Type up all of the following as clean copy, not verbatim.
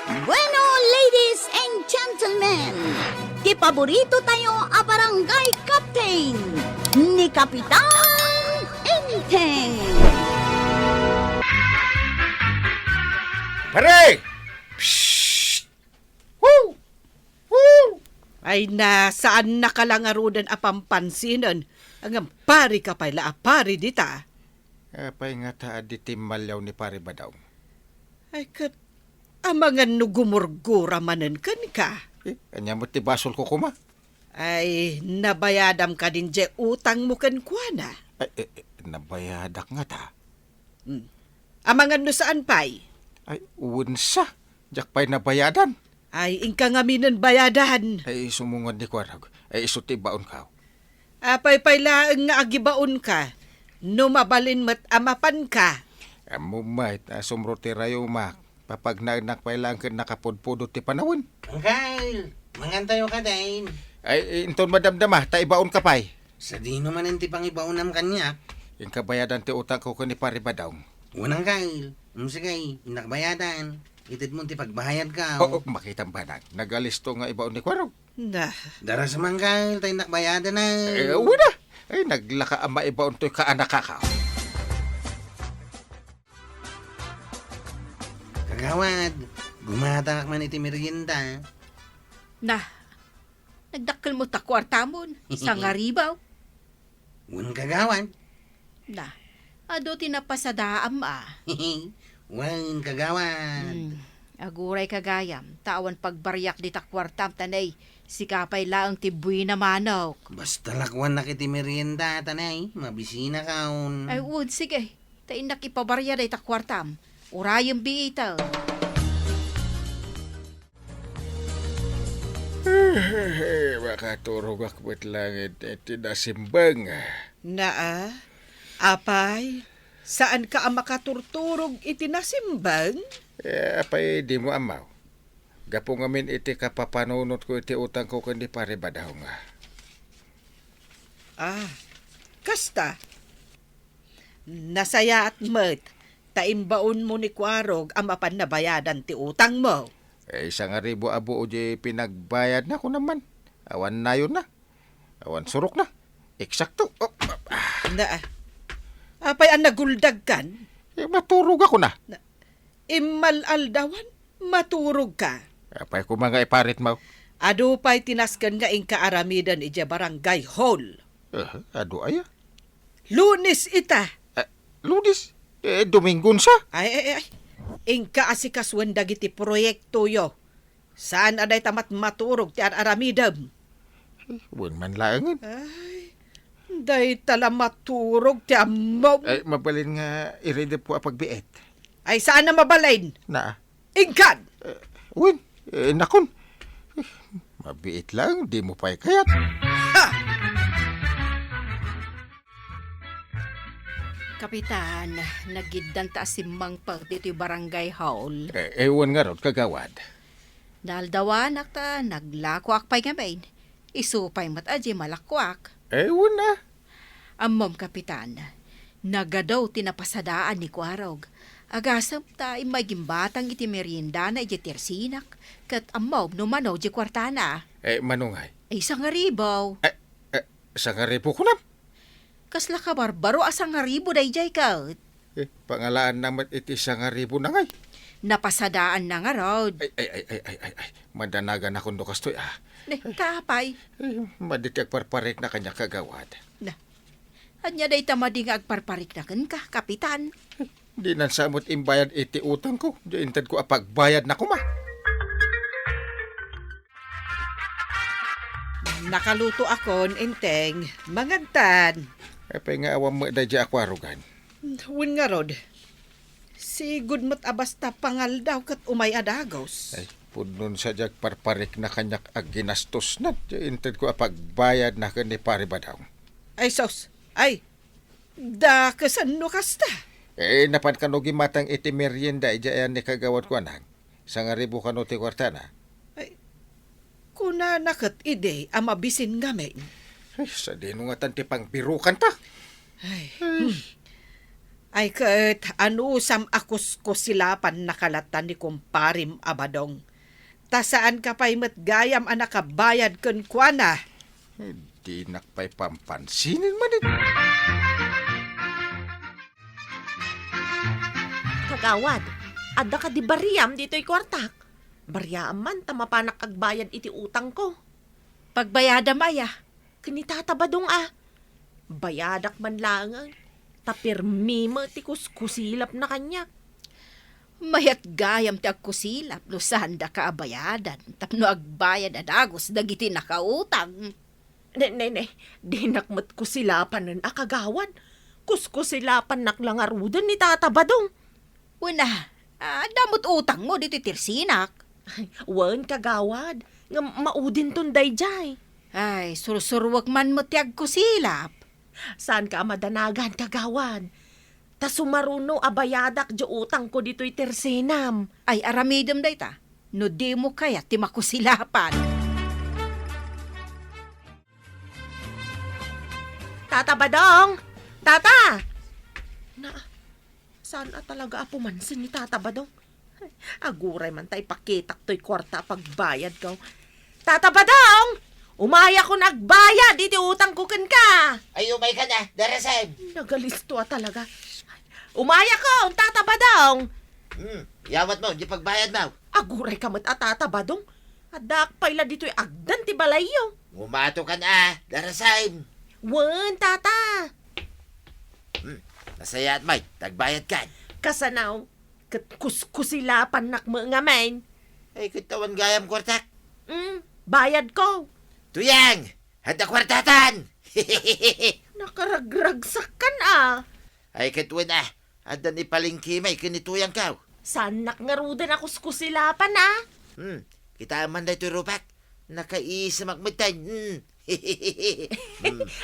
Bueno, ladies and gentlemen, kipaborito tayo a barangay captain ni Kapitan Enteng. Pare! Psst! Woo! Woo! Ay nasaan na kalangarudan a pampansinan? Ang pari ka pala, pari dita. Apay nga ta di timalyaw ni pare Badaw. Ay kat, amangan no gumurgura manen kan ka. Anya mo ti basol ko kuma? Ay, nabayadam ka din je utang mo kan kuana. Nabayadak nga ta. Amangan no saan pay? Ay, unsa. Jak pa'y nabayadan. Ay, ingka nga minan bayadahan. Ay, sumungod ni Kwarag. Ay, isuti baon ka. Apay pala nga agibaon ka. No mabalin mat amapan ka. Amo mait, sumruti rayo mak. Papag nagnak pa'y lang ka nakapudpudot ti panawin. Kyle, mangantayo ka din. Ay, inton madamdama, ta ibaon ka pa'y. Sa di naman ang tipang ibaunam kanya. Yung kabayadan ti utang ko ni pare Badaw. Unang Kyle, sige, inakbayadan. Itid mo ti pagbayad ka. Oo, makitang banag. Nagalisto nga ibaon ni Kwarag. Na, Dara sa man Kyle, tayo nakbayadan na. Wala. Ay, naglaka ang maibaon to'y kaanak ka. Kagawad, gumatak man iti merienda. Na, nagdakkel mo ta kwarta mo sa ngaribaw. Unang kagawad. Na, ado tinapasadaam Wan kagawad. Aguray kagayam, tawan pagbaryak di ta kwartam tanay, sikapay laang tibuy na manok. Basta lakwan na kiti merienda, tanay. Mabisina kaon. Ay wood, sige, tain nakipabarya day ta kwartam. Urayang biitaw. Makaturog akbet langit tinasimbang. naa, apay, saan ka ang makaturturog itinasimbang? Apay di mo amaw. Gapo ngamin iti kapapanunot ko iti utang ko kundi pare Badaw nga. Kasta. Nasaya at mat, taimbaon mo ni Kwarog ang mapan na bayadan ti utang mo. Isang aribo abo o di pinagbayad na ko naman. Awan na yun na. Awan surok na. Eksakto. Na, apay ang naguldag kan, Maturog ako na. imalaldawan, maturog ka. Apay ko mga iparit mo. Ado pa'y tinaskan nga ing kaaramidan ija barangay hall. Ado aya. Lunes ita. Lunis. Domingon sa. Ay. Ingka asikaswan dagiti proyekto yo. Saan aday tamat maturog ti aramidam? Buwan man laangan. Day tala maturog ti amom. Mabalin nga irede po apagbiet. Ay saan na mabalain? Na. Ingkan! Win. Nakon. Mabiit lang. Di mo pa'y kayat. Kapitan, nagiddan ta simmang pag dito barangay hall. Ewan nga ron kagawad. Daldawan ta, naglakwak pa'y ngamin. Isupay mat aji malakwak. Ewan na. Amom kapitan, nagadaw tinapasadaan ni Kwarog. Agasam ta imagimbatang iti merienda na iti tersinak. Kat amom numanaw di kwartana. Manungay. Ay sangaribaw. Sa ngaripo ko na. Kasla ka barbaro asang ngaribo day jay ka. Pangalaan naman iti sa ngaripo na ngay. Napasadaan na nga raw. Ay. Madanagan ako ndo kastoy Kapay. Maditi agparparek na kanya kagawad. Anya day tamading agparparik na ka, kapitan. Di nan samot imbayad iti utang ko. Di intad ko apagbayad na kuma. Nakaluto akon, Enteng. Mangantan. Apay nga awam mo dadya akwarugan. Huwin nga rod. Si Gudmat abasta pangal daw kat umay adagos. Ay, pudnon sa jag parparik na kanyak ag ginastos na. Di intad ko apagbayad na kani pare Badaw. Ay sos, ay, da kasano kasta. Napan kanugi matang iti merienda ija ni kagawad ko anang. Sa ngaribo kano ti kwartana. Kuna nakat ide ang mabisin ngamin. Ay, sa dinungatan ti pang birukan ta. Ay. Ay ket anusam akus ko silapan nakalatan ni kumparim Abadong. Ta saan ka pa'y matgayam ang nakabayad kun kuana? Di nakpay pampansinin man din. Kagawad, ada ka di bariyam dito'y kwartak. Bariyam man, tamapanak agbayad iti utang ko. Pagbayada maya. Kinitatabadong bayadak man langan. Tapirmi mo ti kuskusilap na kanya. Mayat gayam ti agkusilap no sanda ka abayadan. Tapno agbayad adagos dagiti nakautang. Ne, di nakmat kusilapan nun akagawad. Kuskusilapan naklangarudan ni tatabadong. Una, damot utang mo dito tirsinak. Wan kagawad, nga maudin tunday jay. Ay, sursurwag man mo ti agkusilap. Saan ka madanagan kagawad? Ta sumaruno abayadak jo utang ko dito'y tersenam. Ay, aramidem day ta. No di mo kaya ti makusilapan. Tata Badong! Tata! Saan talaga apumansin ni Tata Badong? Aguray man tayo pakitak to'y kwarta pagbayad ko. Tata Badong! Umaya ko nagbayad, iti utang ko ken ka. Ay, umay ka na, darasay. Nagalisto talaga. Umaya ko, Tata Badong. Yawat mo, di pagbayad mo. Aguray ka mat Tata Badong. Adak payla dito'y agdan ti balayo. Umato ka na, darasay. Wan, Tata. Nasaya at may, tagbayad ka. Kasanaw, kuskusilapan nak mo nga main. Ay, kitawan gayam kwartak. Bayad ko. Tuyang! Handa kwartatan! Nakaragragsak ka Ay, katuan handa ni palingkimay kinituyang ka. Saan nakngarudan ako kusilapan Kita man na ito rupak. Nakaisa magmitan.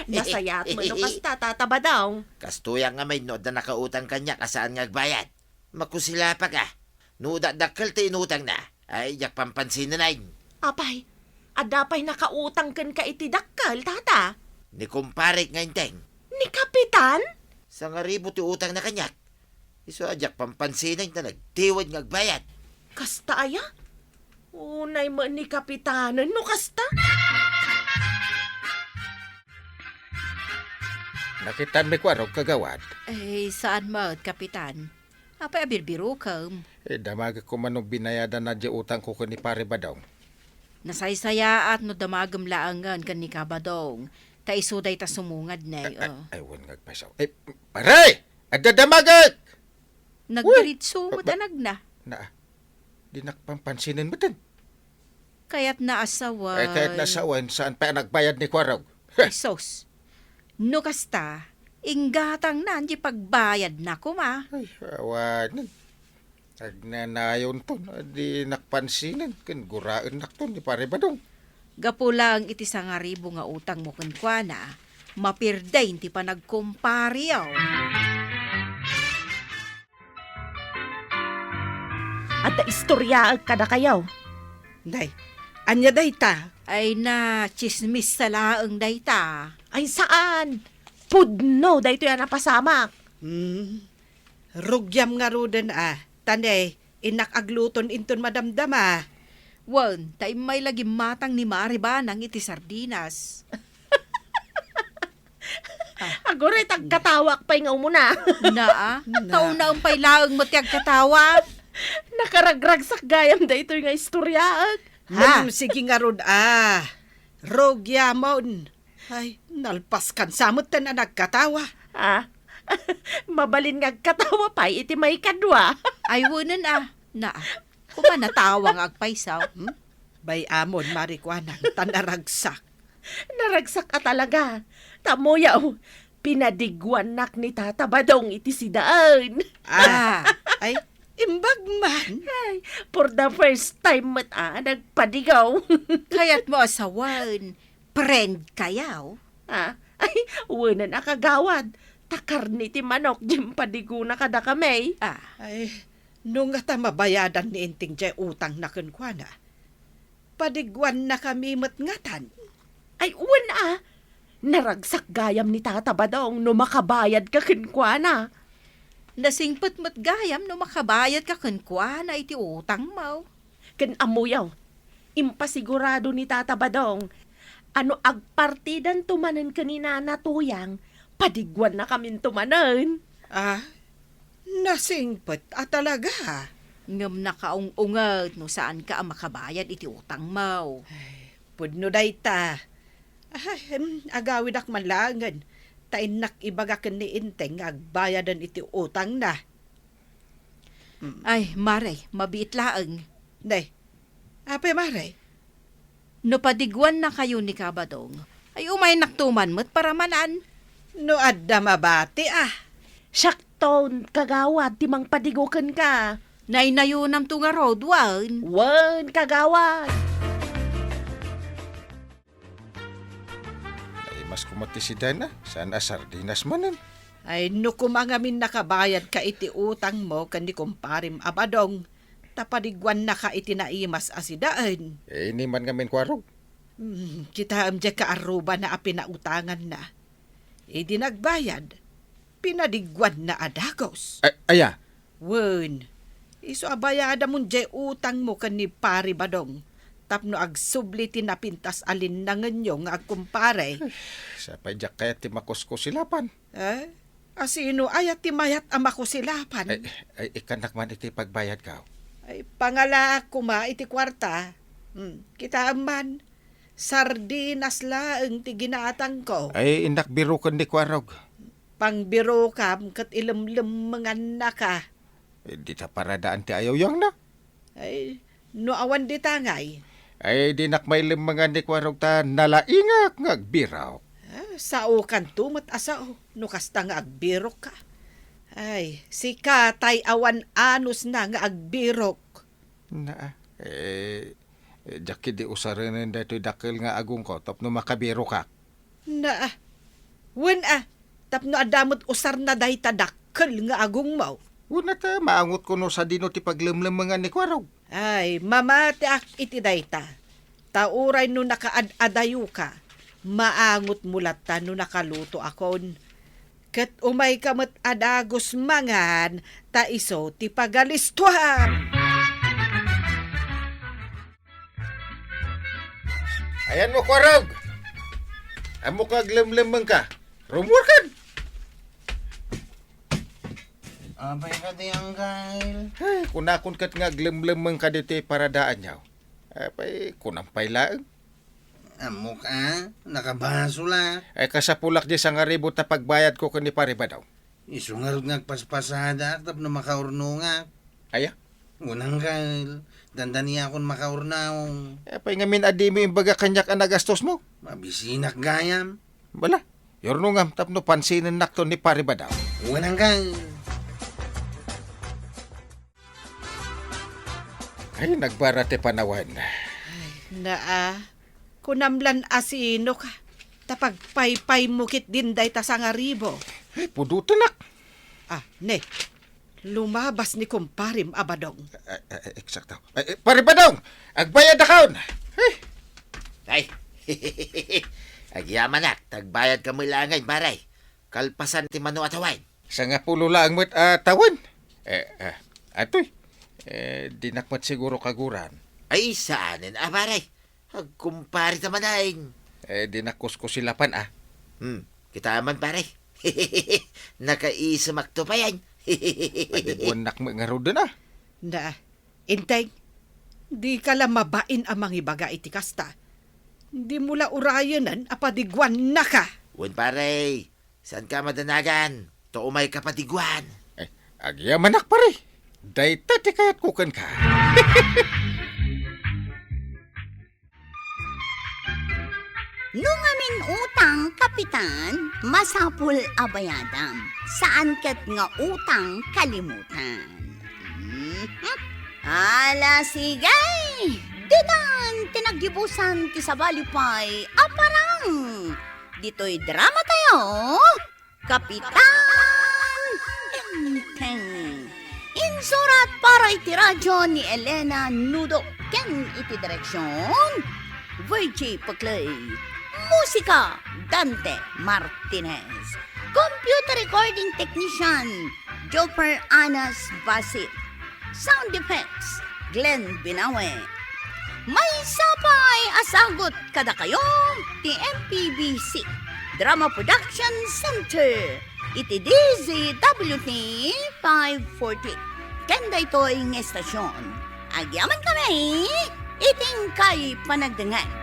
Nasayat mo no kasta, Tata Badong. Kastuyang nga may no na nakautang kanya kasaan ngagbayad. Makusilapa ka. Nuda dakal ti inutang na. Ay, yak pampansin na nain. Apay, adapay nakautang kan ka iti dakkal, Tata. Ni kumparik nga inteng. Ni Kapitan? Sa nga ribo ti utang na kanyak. Iso ajak pampansin na nagtiwad ngagbayad. Kasta aya? Unay mo ni Kapitanan no kasta? Nakita mi kwarog kagawad. Ay, saan mo, Kapitan? Apay abirbiro kam. Damag ko manong binayadan na di utang ko ni pare Badong. Nasaysaya at no damagam laangan kan ni Kabadong. Ta isuday ta sumungad na. Ay, wan ngagpasaw. Pare! Agdadamagag! Nagdiritso mo tanag na. Di nakpampansinin mo din. Kaya't naasawan. Ay, kahit nasawan, saan pa nagbayad ni kwarog? Sos. No kasta, inggatang na di pagbayad na ko ma. Ay, awan. Nagnanayon to. Di nakpansinin. Kan guraan nak to ni pare Badong. Gapulang iti sangaribo nga utang mo kunkwana. Mapirdain ti pa nagkumpariyaw. At istorya kada kayaw. Day, anya day ta? Ay na, chismis sa laang dayta. Ay saan? Pudno, dahito yan napasamak. Rugyam nga rudan Tanay, inakagluton inton madamdama. Wan, tay may lagi matang ni Mariba nang iti sardinas. Agoray, tagkatawak pa nga umuna. Taon na ang pailaang mo tiyag katawa. Nakaragragsak gayam dahito nga istoryaan. Sige nga rod Rugyamon. Ay, nalpas kan samot na nagkatawa. Mabalin nga katawa pa, iti may kadwa. Ay, wunan kumanatawang agpaisaw. Bay amon, marikwanang tanaragsak. Naragsak ka talaga. Tamoyaw, pinadigwan nak ni Tata Badong iti sidaan. Ay, imbag man. Ay, for the first time nagpadigaw. Kaya't mo asawan, friend kayaw. Ay, wunan akagawad. Takar ni ti manok, jim padigo na kada kami. Ay, nung nga mabayadan ni inting jay utang na kunkwana. Padigwan na kami matngatan. Ay, uwan naragsak gayam ni Tata Badong no makabayad ka kinkwana. Nasingpet met gayam no makabayad ka kenkwa na iti utang mo. Ken amuyaw, impasigurado ni Tata Badong, ano agpartidan tumanen kanina na tuyang, padigwan na kamin tumanen. Ah, nasingpet talaga. Ngam nakaung-ungat no saan ka ang makabayad iti utang mo. Pudno dayta. Agawid ak manlangan. Tainak ibaga ken ni Inteng agbayadan iti utang na. Ay, Maray, mabiit laeng. Day, ape maray? No padigwan na kayo ni Kabadong, ay umay naktuman mo't para manan. No adda mabati Sakto, kagawad, timang padigokan ka. Nainayunam to nga road, wan. Wan, kagawad. Ay, mas kumati si Dana. Sana sardinas manan. Ay no kumangamin nakabayad ka iti utang mo kan ni kumparim Abadong. Tapadigwan na ka iti naimas asidaan. Eh, ini man ngamin kwarog. Kita amdya ka aruba na apinautangan na. E di nagbayad. Pinadigwan na adagos. Ay, aya. Wen, iso abayada mo jay utang mo kan ni Pari Badong. Tapno agsubli tinapintas alin na nganyo nga agkumpare. Sa pajak kaya timakos ko silapan. Asino ayat timayat ama ko silapan. Ay, ikanak man iti pagbayad ka. Ay, pangala kuma iti kwarta. Kita aman, sardinas laeng ti ginatang ko. Ay, inak biro kan di kwarog. Pangbiro kam kat ilemlem mangan na ka. Eh, di ta paradaan ti ayaw yang na. Ay, no awan di tangay. Ay, di nak may limangan di kwarog ta nalaingak ngagbiraw. Sao kan tumat asao, no kasta nga agbirok ka. Ay, si Katay awan anus na nga agbirok. Na, jaki di usarin dito dakil nga agong ko, tapno makabiro ka. Na, wen tapno adamot usar na dahi tadakkel nga agong mo. Una ta, maangot ko no sa dino ti paglimlimangan ni kwarog. Ay, mamati ak iti dayta. Tauray no nakaad-adayo ka. Maangot mulat ta no nakaluto akon. Kat umay kamat adagos mangan, ta iso ti pagalistuhan. Ayan mo kwarog! Amo kag limlimang ka. Rumor kan! Abay ka di, Uncle. Ay, kunakon kat nga glimlimang ka dito paradaan niyaw. Ay, kunampay laeng. Amo ka? Nakabaso la. Ay, kasapulak di sa nga ribo ta pagbayad ko kani pariba daw. Isungarod nga paspasada tap na makaurno nga. Aya? Unang kal. Dandani akong makaurnaw. Ay, ngamin adi mo yung baga kanyak ang nagastos mo. Mabisinak gayam. Wala. Yorno nga, tapno pansinin nakto ni pariba daw. Unang kal. Ay, nagbarate panawan. Na kunamlan asino ka. Tapag paypay mukit din day ta sa nga ribo. Ay, pudutan nak. Ne. Lumabas ni kumparim Abadong. Eksakto. Pariba daw! Agbayad na kaon! Ay, agyaman nak, tagbayad ka mo ilangay, maray. Kalpasan ti mano atawain. Sa nga pulo lang mo't tawan. Atoy. Dinakmat siguro kaguran. Ay, saanin, maray. Agkumpari naman ay. Dinakos ko silapan Kita aman, maray. Nakaisamak to pa yan. Buwan nak nga rodo na. Na, inteng, di ka lang mabain amang ibaga iti kasta. Di mula urayanan apadigwan na ka. Wan, paray. Saan ka madanagan? To umay ka patiguan. Agyaman nak pare. Dayta ti kayat kukan ka. Nung amin utang, kapitan, masapul abayadam. Saan kat nga utang kalimutan? Ala sigay! Dinan, tinagibusan ti sabalipay, aparang! Dito'y drama tayo, Kapitan Inteng. Insurat para iti radyo ni Elena Nudo, ken iti direksyon, Virgie Paclay. Musika, Dante Martinez. Computer recording technician, Joper Anas Basit. Sound effects, Glenn Binawe. May sapay asagot kada kayo, TMPBC. Drama Production Center. Iti DZWT 540. Kanda ito'y ng estasyon. Agyaman kami, iting kay panagdangan.